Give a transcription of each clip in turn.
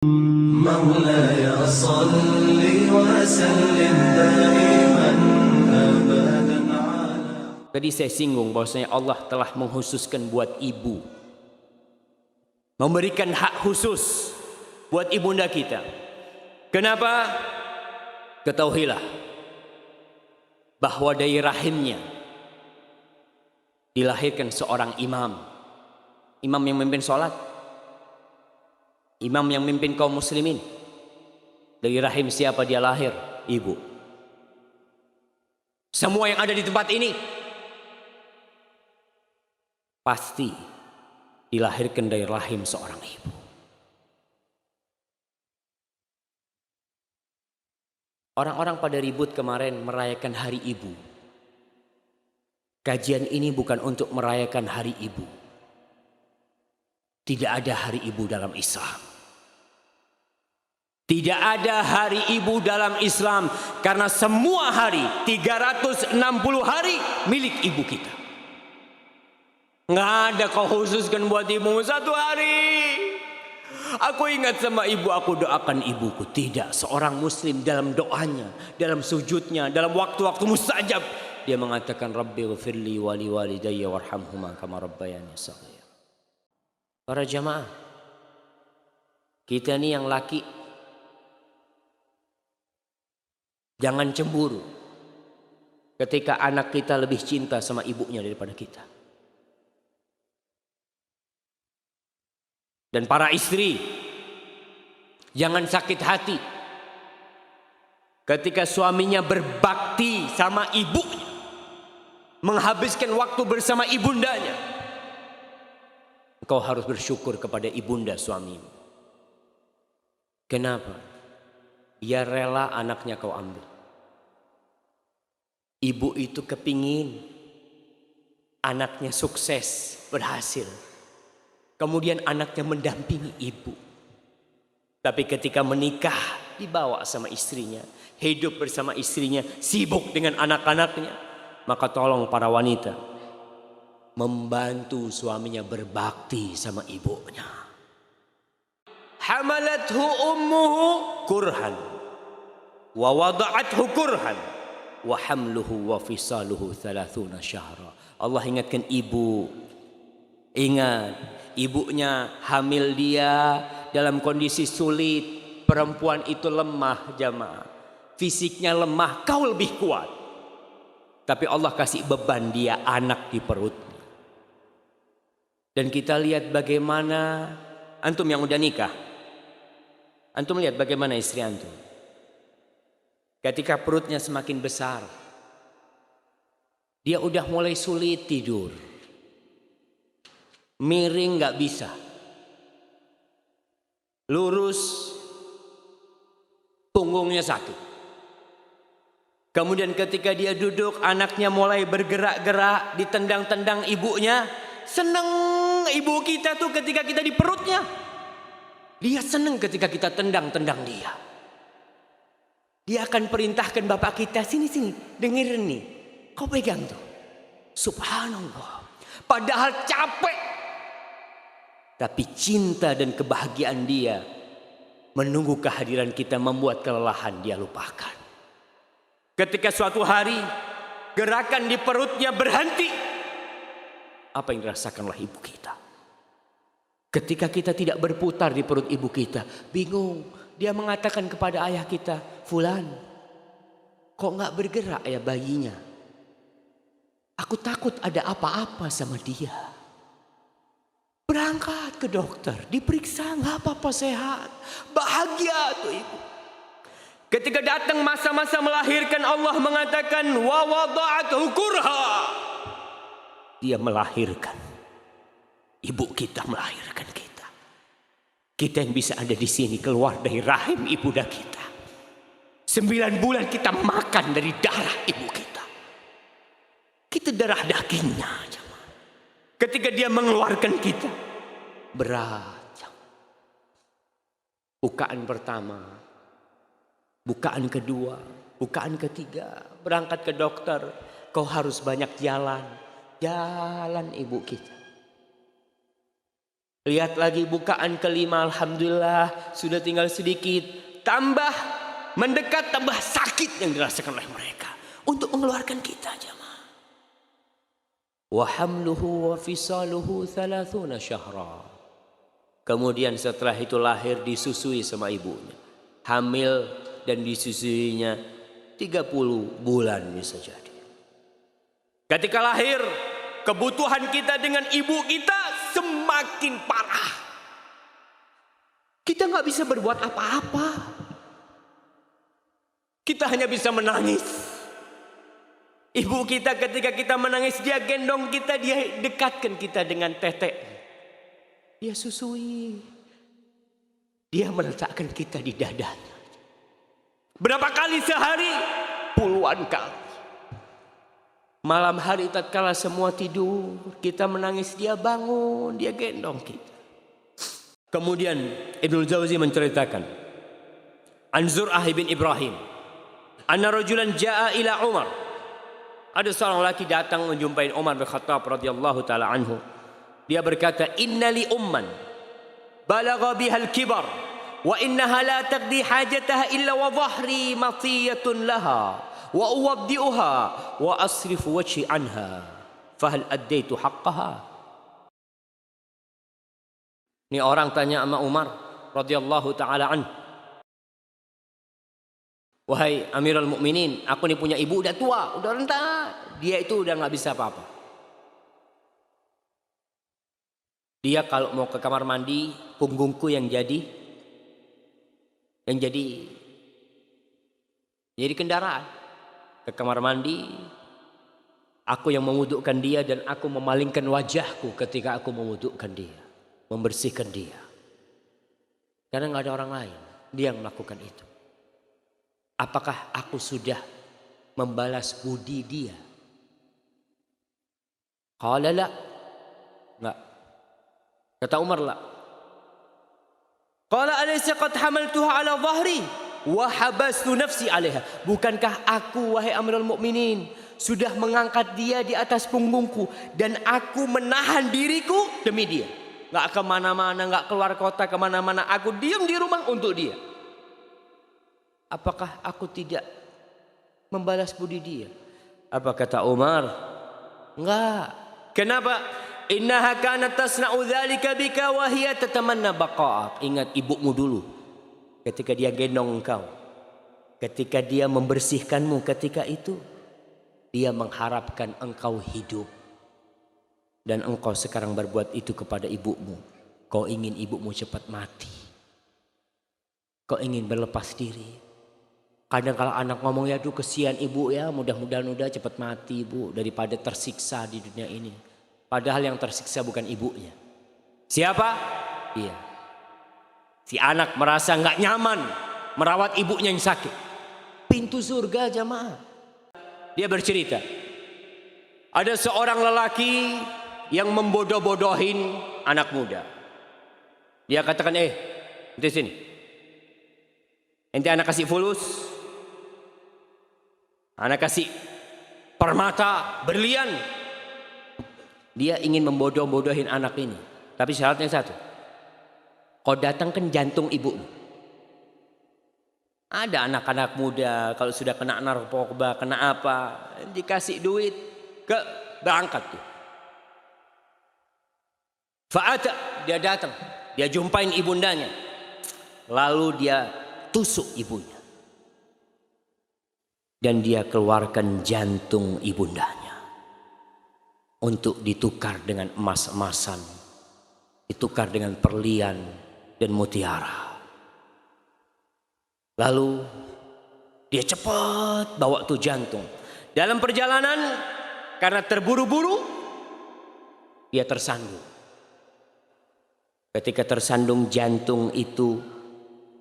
مولاي صل وسلم دائما أبدا على. Tadi saya singgung bahwasanya Allah telah mengkhususkan buat ibu, memberikan hak khusus buat ibunda kita. Kenapa? Ketahuilah bahwa dari rahimnya dilahirkan seorang imam, imam yang memimpin sholat, imam yang memimpin kaum muslimin. Dari rahim siapa dia lahir? Ibu. Semua yang ada di tempat ini pasti dilahirkan dari rahim seorang ibu. Orang-orang pada ribut kemarin merayakan hari ibu. Kajian ini bukan untuk merayakan hari ibu. Tidak ada hari ibu dalam Islam. Tidak ada hari ibu dalam Islam, karena semua hari 360 hari milik ibu kita. Nggak ada kau khususkan buat ibu satu hari. Aku ingat sama ibu, aku doakan ibuku. Tidak, seorang muslim dalam doanya, dalam sujudnya, dalam waktu-waktu mustajab, dia mengatakan Rabbi ghfirli wali walidayya warhamhuma kama rabbayani shaghira. Para jamaah, kita ini yang laki jangan cemburu ketika anak kita lebih cinta sama ibunya daripada kita. Dan para istri, jangan sakit hati ketika suaminya berbakti sama ibunya, menghabiskan waktu bersama ibundanya. Engkau harus bersyukur kepada ibunda suamimu. Kenapa? Dia rela anaknya kau ambil. Ibu itu kepingin anaknya sukses, berhasil. Kemudian anaknya mendampingi ibu. Tapi ketika menikah, dibawa sama istrinya, hidup bersama istrinya, sibuk dengan anak-anaknya. Maka tolong para wanita, membantu suaminya berbakti sama ibunya. Hamalathu ummuhu kurhan wa wada'athu kurhan wa hamluhu wa fisaluhu 30 syahra. Allah ingatkan ibu. Ingat, ibunya hamil dia dalam kondisi sulit. Perempuan itu lemah, jamaah. Fisiknya lemah, kau lebih kuat. Tapi Allah kasih beban dia anak di perutnya. Dan kita lihat bagaimana antum yang udah nikah. Antum lihat bagaimana istri antum. Ketika perutnya semakin besar, dia udah mulai sulit tidur. Miring nggak bisa. Lurus, punggungnya sakit. Kemudian ketika dia duduk, anaknya mulai bergerak-gerak, ditendang-tendang ibunya. Seneng ibu kita tuh ketika kita di perutnya. Dia seneng ketika kita tendang-tendang dia. Dia akan perintahkan bapak kita, sini-sini, dengerin nih. Kau pegang tuh. Subhanallah. Padahal capek. Tapi cinta dan kebahagiaan dia menunggu kehadiran kita, membuat kelelahan dia lupakan. Ketika suatu hari gerakan di perutnya berhenti, apa yang dirasakanlah ibu kita? Ketika kita tidak berputar di perut ibu kita, bingung. Dia mengatakan kepada ayah kita, Fulan, kok nggak bergerak ya bayinya? Aku takut ada apa-apa sama dia. Berangkat ke dokter, diperiksa, nggak apa-apa, sehat. Bahagia tuh ibu. Ketika datang masa-masa melahirkan, Allah mengatakan wa wada'athu kurha. Dia melahirkan. Ibu kita melahirkan kita. Kita yang bisa ada di sini keluar dari rahim ibunda kita. 9 bulan kita makan dari darah ibu kita. Kita darah dagingnya. Ketika dia mengeluarkan kita, berat. Bukaan pertama, bukaan kedua, bukaan ketiga, berangkat ke dokter. Kau harus banyak jalan. Jalan ibu kita. Lihat lagi bukaan kelima, alhamdulillah sudah tinggal sedikit. Tambah mendekat, tambah sakit yang dirasakan oleh mereka untuk mengeluarkan kita, jemaah. Wa hamluhu wa fisaluhu 30 syahra. Kemudian setelah itu lahir, disusui sama ibunya. Hamil dan disusuinya 30 bulan bisa jadi. Ketika lahir, kebutuhan kita dengan ibu kita semakin parah. Kita nggak bisa berbuat apa-apa. Kita hanya bisa menangis. Ibu kita ketika kita menangis, dia gendong kita, dia dekatkan kita dengan tetek. Dia susui. Dia meletakkan kita di dadanya. Berapa kali sehari? Puluhan kali. Malam hari tatkala semua tidur, kita menangis, dia bangun, dia gendong kita. Kemudian Ibnul Jauzi menceritakan, An Zur'ah bin Ibrahim, anna rajulan jaa ila Umar. Ada seorang laki datang menjumpai Umar bin Khattab radhiyallahu taala anhu. Dia berkata, innali umman balagha bihal kibar wa innaha la taqdi hajataha illa wa dhahri matiyatun laha wa uwaddi'uha wa asrifu wajhi anha fahal addaitu haqqaha. Ini orang tanya sama Umar radhiyallahu taala anhu, wahai Amirul Mukminin, aku ini punya ibu udah tua, udah renta, dia itu udah nggak bisa apa-apa. Dia kalau mau ke kamar mandi, punggungku yang jadi kendaraan. Ke kamar mandi, aku yang memwudukkan dia dan aku memalingkan wajahku ketika aku memwudukkan dia, membersihkan dia. Karena nggak ada orang lain, dia yang melakukan itu. Apakah aku sudah membalas budi dia? Qala la. Enggak. Kata Umar, la. Qala alaysa qad hamaltuha ala dhahri wa habastu nafsi 'alaiha. Bukankah aku, wahai Amirul Mukminin, sudah mengangkat dia di atas punggungku dan aku menahan diriku demi dia. Enggak kemana-mana, enggak keluar kota kemana-mana. Aku diam di rumah untuk dia. Apakah aku tidak membalas budi dia? Apa kata Umar? Enggak. Kenapa? Innaha kanat tasna'u dzalika bika wa hiya tatamanna baqa'ak. Ingat ibumu dulu. Ketika dia gendong engkau, ketika dia membersihkanmu, ketika itu dia mengharapkan engkau hidup. Dan engkau sekarang berbuat itu kepada ibumu. Kau ingin ibumu cepat mati. Kau ingin berlepas diri. Kadang kalau anak ngomong, ya aduh kesian ibu ya, mudah-mudahan udah cepat mati ibu daripada tersiksa di dunia ini. Padahal yang tersiksa bukan ibunya. Siapa? Iya. Si anak merasa nggak nyaman merawat ibunya yang sakit. Pintu surga, jamaah. Dia bercerita, ada seorang lelaki yang membodoh-bodohin anak muda. Dia katakan, ente sini. Ente anak kasih fulus. Anak kasih permata, berlian. Dia ingin membodoh-bodohin anak ini. Tapi syaratnya satu. Kau datangkan jantung ibumu. Ada anak-anak muda kalau sudah kena narkoba, kena apa, dikasih duit, berangkat tuh. Fa'ata, dia datang, dia jumpain ibundanya. Lalu dia tusuk ibunya. Dan dia keluarkan jantung ibundanya. Untuk ditukar dengan emas-emasan. Ditukar dengan perlian dan mutiara. Lalu dia cepat bawa tuh jantung. Dalam perjalanan, karena terburu-buru, dia tersandung. Ketika tersandung, jantung itu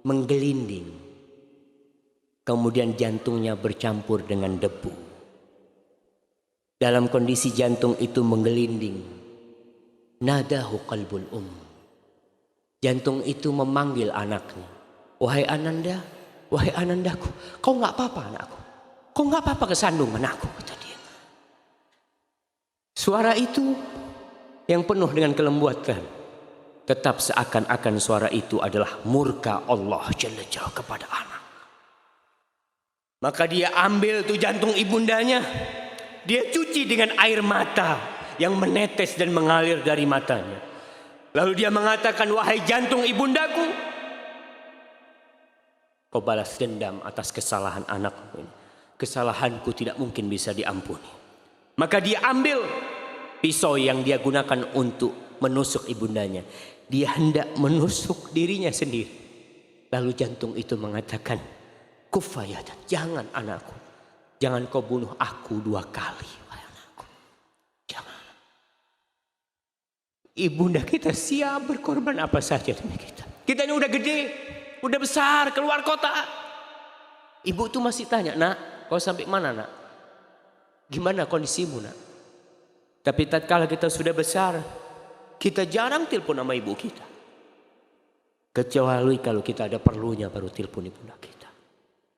menggelinding. Kemudian jantungnya bercampur dengan debu. Dalam kondisi jantung itu menggelinding, nadahu qalbul Jantung itu memanggil anaknya. Wahai Ananda, wahai Anandaku, kau nggak apa-apa anakku. Kau nggak apa-apa kesandung anakku, kata dia. Suara itu yang penuh dengan kelembutan, tetap seakan-akan suara itu adalah murka Allah Jalla Jalla kepada anak. Maka dia ambil tuh jantung ibundanya, dia cuci dengan air mata yang menetes dan mengalir dari matanya. Lalu dia mengatakan, wahai jantung ibundaku, kau balas dendam atas kesalahan anakku ini. Kesalahanku tidak mungkin bisa diampuni. Maka dia ambil pisau yang dia gunakan untuk menusuk ibundanya. Dia hendak menusuk dirinya sendiri. Lalu jantung itu mengatakan, kufayatan, jangan anakku. Jangan kau bunuh aku 2 kali. Wahai anakku, jangan. Ibunda kita siap berkorban apa saja demi kita. Kita ini udah gede, udah besar, keluar kota. Ibu tuh masih tanya, nak, kau sampai mana nak? Gimana kondisimu nak? Tapi tatkala kita sudah besar, kita jarang telepon sama ibu kita. Kecuali kalau kita ada perlunya baru telepon ibunda kita.